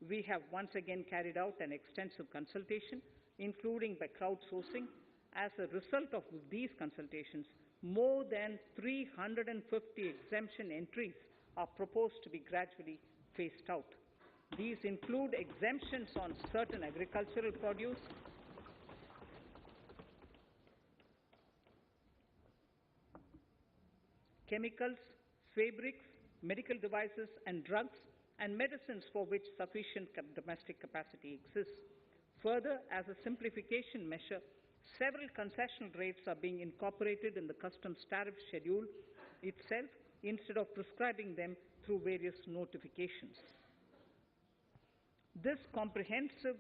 We have once again carried out an extensive consultation, including by crowdsourcing. As a result of these consultations, more than 350 exemption entries are proposed to be gradually phased out. These include exemptions on certain agricultural produce, chemicals, fabrics, medical devices and drugs, and medicines for which sufficient domestic capacity exists. Further, as a simplification measure, several concessional rates are being incorporated in the customs tariff schedule itself instead of prescribing them through various notifications. This comprehensive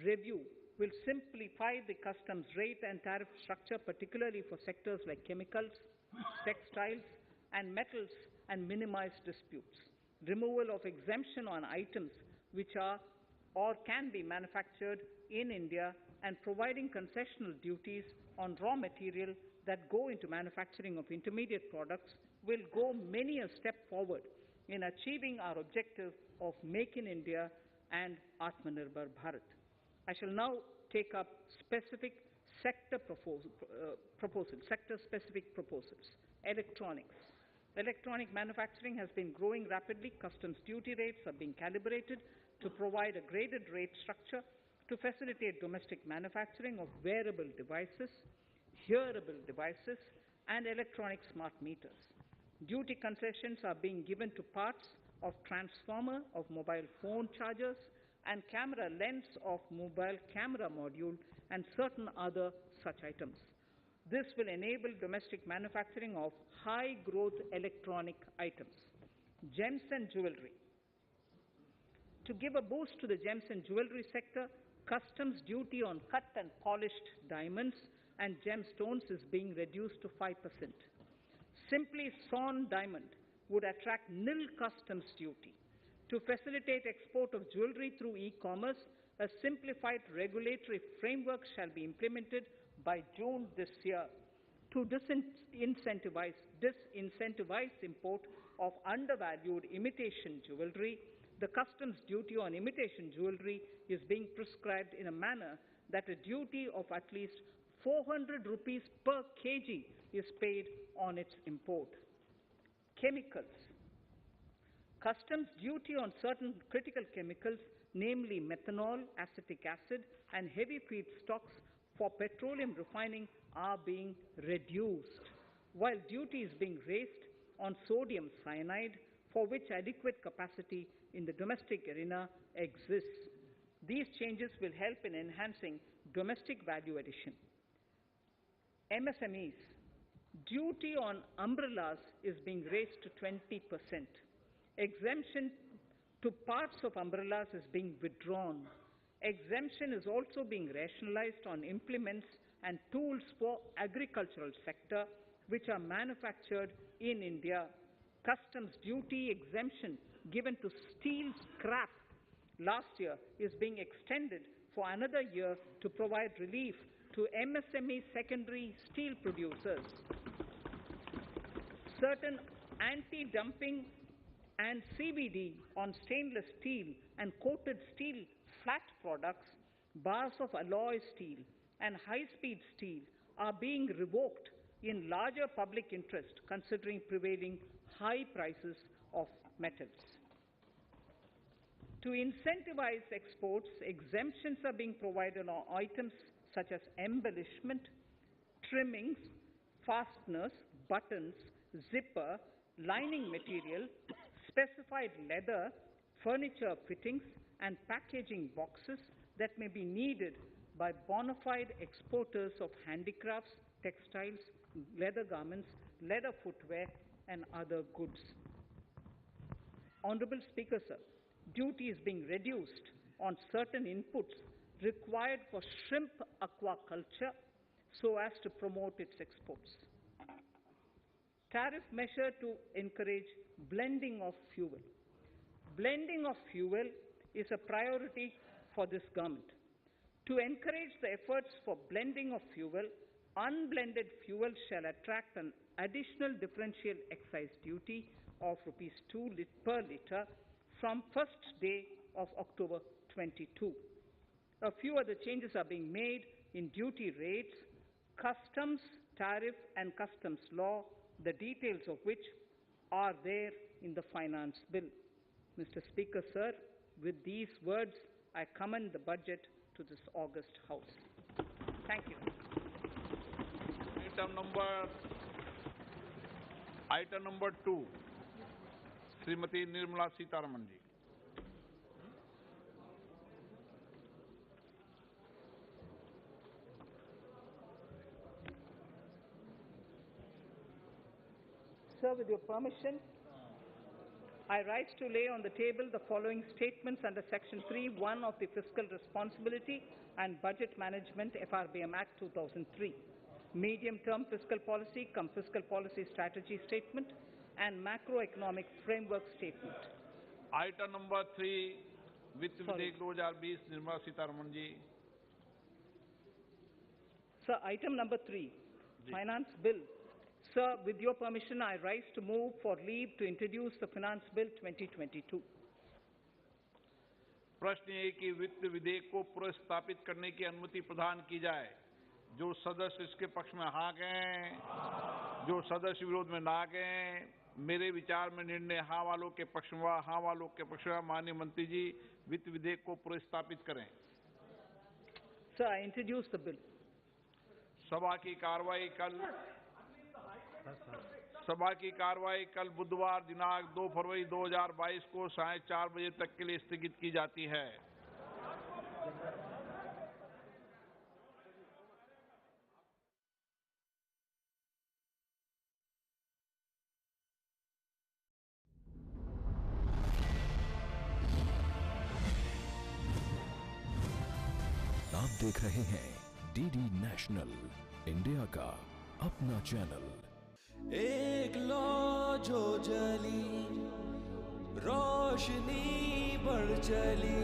review will simplify the customs rate and tariff structure, particularly for sectors like chemicals, textiles, and metals, and minimize disputes. Removal of exemption on items which are or can be manufactured in India and providing concessional duties on raw material that go into manufacturing of intermediate products will go many a step forward in achieving our objective of Make in India and Atmanirbhar Bharat. I shall now take up specific sector-specific proposals. Electronics. Electronic manufacturing has been growing rapidly. Customs duty rates are being calibrated to provide a graded rate structure to facilitate domestic manufacturing of wearable devices, hearable devices, and electronic smart meters. Duty concessions are being given to parts of transformer of mobile phone chargers and camera lens of mobile camera module and certain other such items. This will enable domestic manufacturing of high-growth electronic items. Gems and jewelry. To give a boost to the gems and jewelry sector, customs duty on cut and polished diamonds and gemstones is being reduced to 5%. Simply sawn diamond would attract nil customs duty. To facilitate export of jewelry through e-commerce, a simplified regulatory framework shall be implemented by June this year. To disincentivize import of undervalued imitation jewelry, the customs duty on imitation jewelry is being prescribed in a manner that a duty of at least 400 rupees per kg is paid on its import. Chemicals. Customs duty on certain critical chemicals, namely methanol, acetic acid, and heavy feedstocks for petroleum refining are being reduced, while duty is being raised on sodium cyanide, for which adequate capacity in the domestic arena exists. These changes will help in enhancing domestic value addition. MSMEs. Duty on umbrellas is being raised to 20%. Exemption to parts of umbrellas is being withdrawn. Exemption is also being rationalized on implements and tools for agricultural sector which are manufactured in India. Customs duty exemption given to steel scrap last year is being extended for another year to provide relief to MSME secondary steel producers. Certain anti-dumping and CVD on stainless steel and coated steel flat products, bars of alloy steel and high-speed steel are being revoked in larger public interest considering prevailing high prices of metals. To incentivize exports, exemptions are being provided on items such as embellishment, trimmings, fasteners, buttons, zipper, lining material, specified leather, furniture fittings, and packaging boxes that may be needed by bona fide exporters of handicrafts, textiles, leather garments, leather footwear, and other goods. Honorable Speaker, sir, duty is being reduced on certain inputs required for shrimp aquaculture so as to promote its exports. Tariff measure to encourage blending of fuel. Blending of fuel is a priority for this government. To encourage the efforts for blending of fuel, unblended fuel shall attract an additional differential excise duty of rupees 2 per litre from first day of October 22. A few other changes are being made in duty rates, customs, tariff and customs law, the details of which are there in the finance bill. Mr. Speaker, sir, with these words, I commend the budget to this august House. Thank you. Item number 2, Srimati Nirmala Sitharaman ji. Sir, with your permission, I rise to lay on the table the following statements under Section 3(1) of the Fiscal Responsibility and Budget Management FRBM Act 2003, Medium-Term Fiscal Policy cum Fiscal Policy Strategy Statement and Macroeconomic Framework Statement. Item number 3, Vitt Vidhek 2020, Nirmala Sitharaman ji. Sir, item number 3, Finance Bill Sir, with your permission, I rise to move for leave to introduce the Finance Bill 2022. प्रश्न ये कि वित्त विधेयक को पुनर्स्थापित करने की अनुमति प्रदान की जाए। जो सदस्य इसके पक्ष में हाँ कहें, जो सदस्य विरोध में ना कहें। मेरे विचार में निर्णय हाँ वालों के पक्ष में, हाँ वालों के पक्ष में। माननीय मंत्री जी, वित्त विधेयक को पुनर्स्थापित करें। Sir, I introduce the bill. सभा की कार्रवाई कल बुधवार दिनांक 2 फरवरी 2022 को 4:30 बजे तक के लिए स्थगित की जाती है। आप देख रहे हैं डीडी नेशनल, इंडिया का अपना चैनल। एक लौ जो जली, रोशनी बढ़ चली,